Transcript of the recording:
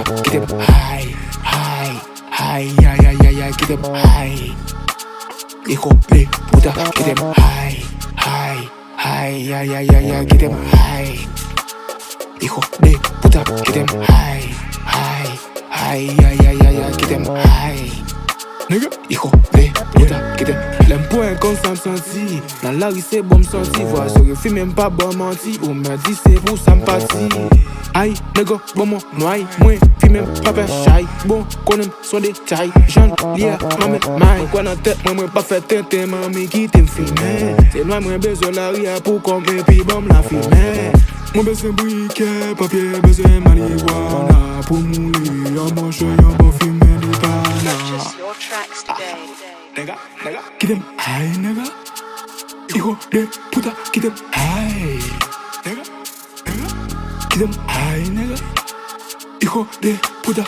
get them high, high, high, yeah, yeah, yeah, yeah, get them high. Hijo de puta, get them high, high, high, yeah, yeah, yeah, yeah, get them high. Hijo de puta, get them high, high, high, yeah, yeah, yeah, yeah, get them high. Nigga, hijo de puta, get them. L'impôt est constant senti. Dans la rue c'est bon me sorti. Vois sur le film même pas bon menti. On me dit c'est pour sympathie. Aïe, nigga, bon mon noy. Moi, film même pas fait shy. Bon, qu'on aime son détail. Jean, lié, maman, maille. Quoi dans tête, moi, pas fait tête, mamie qui t'aime filmer. C'est loin, moi, besoin la rue pour comme et puis bon la filmer. Moi, besoin briquet, papier, besoin marijuana. Pour mourir, en manche, en bon film, des panas. Your tracks today. Nigga, get them high, nigga. Hijo de puta, get them high. Nigga, get them high, nigga. Hijo de puta.